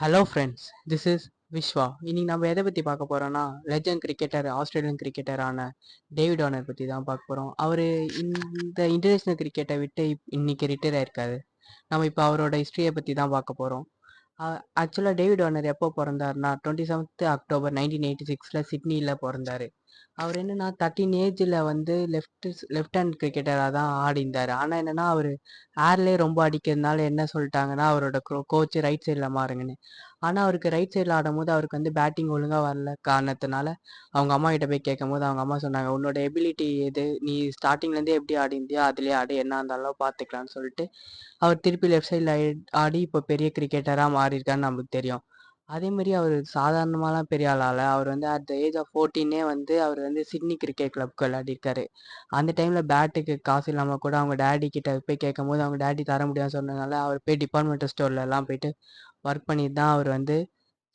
Hello friends, this is Vishwa. இன்னைக்கு நம்ம எதை பற்றி பார்க்க போகிறோம்னா, லெஜண்ட் கிரிக்கெட்டர், ஆஸ்திரேலியன் கிரிக்கெட்டரான டேவிட் வார்னர் பற்றி தான் பார்க்க போகிறோம். அவர் இந்த இன்டர்நேஷ்னல் கிரிக்கெட்டை விட்டு இன்னைக்கு ரிட்டையர் ஆயிருக்காரு. நம்ம இப்போ அவரோட ஹிஸ்ட்ரியை பற்றி தான் பார்க்க போகிறோம். ஆக்சுவலாக டேவிட் வார்னர் எப்போ பிறந்தாருன்னா 27th October 1986 சிட்னியில் பிறந்தாரு. அவர் என்னன்னா 13 ஏஜில் வந்து லெஃப்ட் ஹேண்ட் கிரிக்கெட்டராக தான் ஆடிந்தார். ஆனால் என்னன்னா அவர் ஏர்லேயே ரொம்ப அடிக்கிறதுனால என்ன சொல்லிட்டாங்கன்னா அவரோட கோச் ரைட் சைடில் மாறுங்கன்னு. ஆனால் அவருக்கு ரைட் சைடில் ஆடும்போது அவருக்கு வந்து பேட்டிங் ஒழுங்காக வரல காரணத்தினால அவங்க அம்மா கிட்ட போய் கேட்கும் போது அவங்க அம்மா சொன்னாங்க, உன்னோட எபிலிட்டி எது, நீ ஸ்டார்டிங்லேருந்தே எப்படி ஆடிந்தியோ அதுலேயே ஆடி, என்ன இருந்தாலும் பார்த்துக்கலான்னு சொல்லிட்டு அவர் திருப்பி லெஃப்ட் சைடில் ஆடி இப்போ பெரிய கிரிக்கெட்டராக மாறியிருக்கான்னு நமக்கு தெரியும். அதேமாரி அவர் சாதாரணமாலாம் பெரிய ஆளால அவர் வந்து அட் த ஏஜ் ஆஃப் 14 வந்து அவர் வந்து சிட்னி கிரிக்கெட் கிளப்க்கு விளையாடிருக்காரு. அந்த டைமில் பேட்டுக்கு காசு இல்லாமல் கூட அவங்க டேடி கிட்ட போய் கேட்கும்போது அவங்க டேடி தர முடியாதுன்னு சொன்னதுனால அவர் போய் டிபார்ட்மெண்டல் ஸ்டோர்லலாம் போயிட்டு ஒர்க் பண்ணிட்டு தான் அவர் வந்து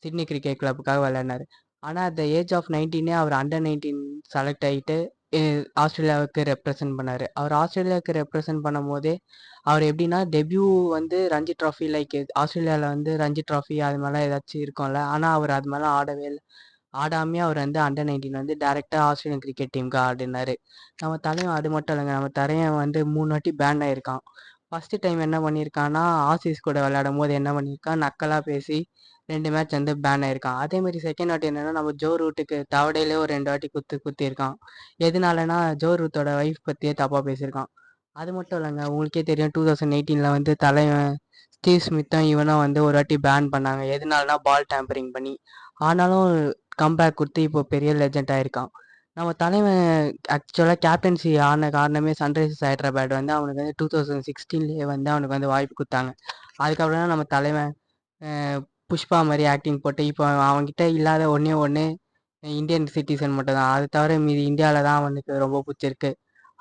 சிட்னி கிரிக்கெட் கிளப்புக்காக விளையாடினார். ஆனால் அட் த ஏஜ் ஆஃப் 19 அவர் அண்டர் 19 செலக்ட் ஆகிட்டு ஆஸ்திரேலியாவுக்கு ரெப்ரசன்ட் பண்ணார். அவர் ஆஸ்திரேலியாவுக்கு ரெப்ரசன்ட் பண்ணும் போதே அவர் எப்படின்னா டெபியூ வந்து ரஞ்சி ட்ராஃபி, லைக் ஆஸ்திரேலியாவில் வந்து ரஞ்சி ட்ராஃபி அது மாதிரிலாம் ஏதாச்சும் இருக்கும்ல, ஆனால் அவர் அது மாதிரிலாம் ஆடவே இல்லை. ஆடாமே அவர் வந்து அண்டர் 19 வந்து டேரெக்டாக ஆஸ்திரேலியன் கிரிக்கெட் டீமுக்கு ஆடினார். நம்ம தலைவன் அது மட்டும் இல்லைங்க, நம்ம தலைவன் வந்து 3 வாட்டி பேன் ஆயிருக்கான். ஃபஸ்ட்டு டைம் என்ன பண்ணியிருக்கான்னா ஆசிஸ் கூட விளையாடும் போது என்ன பண்ணியிருக்கான், நக்கலாக பேசி 2 மேட்ச் வந்து பேன் ஆயிருக்கான். அதேமாரி செகண்ட் வாட்டி என்னன்னா நம்ம ஜோ ரூட்டுக்கு தவடையிலே ஒரு 2 வாட்டி குத்திருக்கான். எதனாலனா ஜோ ரூட்டோட ஒய்ஃப் பற்றியே தப்பாக பேசியிருக்கான். அது மட்டும் இல்லைங்க, உங்களுக்கே தெரியும் 2018 வந்து தலைவன் ஸ்டீவ் ஸ்மித்தும் இவனும் வந்து ஒரு வாட்டி பேன் பண்ணாங்க. எதனாலனா பால் டேம்பரிங் பண்ணி. ஆனாலும் கம்பேக் கொடுத்து இப்போ பெரிய லெஜெண்ட் ஆயிருக்கான். நம்ம தலைவன் ஆக்சுவலாக கேப்டன்சி ஆன காரணமே சன்ரைசர்ஸ் ஹைதராபாத் வந்து அவனுக்கு வந்து 2016 வந்து அவனுக்கு வந்து வாய்ப்பு கொடுத்தாங்க. அதுக்கப்புறம் தான் நம்ம தலைவன் புஷ்பா மாதிரி ஆக்டிங் போட்டு இப்போ அவன்கிட்ட இல்லாத ஒன்றே ஒன்று இந்தியன் சிட்டிசன் மட்டும் தான். அதை தவிர மீதி இந்தியாவில் தான் அவனுக்கு ரொம்ப பிடிச்சிருக்கு.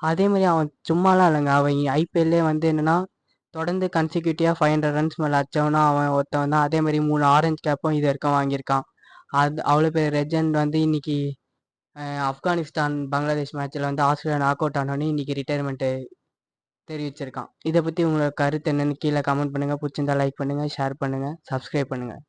அதே மாதிரி அவன் சும்மாலாம் இல்லைங்க, அவன் ஐபிஎல்லே வந்து என்னன்னா தொடர்ந்து கன்சிக்யூட்டிவாக 500 ரன்ஸ் மேலே அடிச்சவனா அவன் ஒருத்தவன் தான். அதே மாதிரி 3 ஆரஞ்சு கேப்பும் இது வரைக்கும் வாங்கியிருக்கான். அது அவ்வளோ பெரிய ரெஜெண்ட் வந்து இன்னைக்கு ஆப்கானிஸ்தான் பங்களாதேஷ் மேட்ச்சில் வந்து ஆஸ்திரேலியா நாக் அவுட் ஆனோடனே இன்னைக்கு ரிட்டையர்மெண்ட்டு தெரிவிச்சிருக்கான். இதை பற்றி உங்களோட கருத்து என்னன்னு கீழே கமெண்ட் பண்ணுங்கள். பிடிச்சிருந்தா லைக் பண்ணுங்கள், ஷேர் பண்ணுங்கள், சப்ஸ்கிரைப் பண்ணுங்கள்.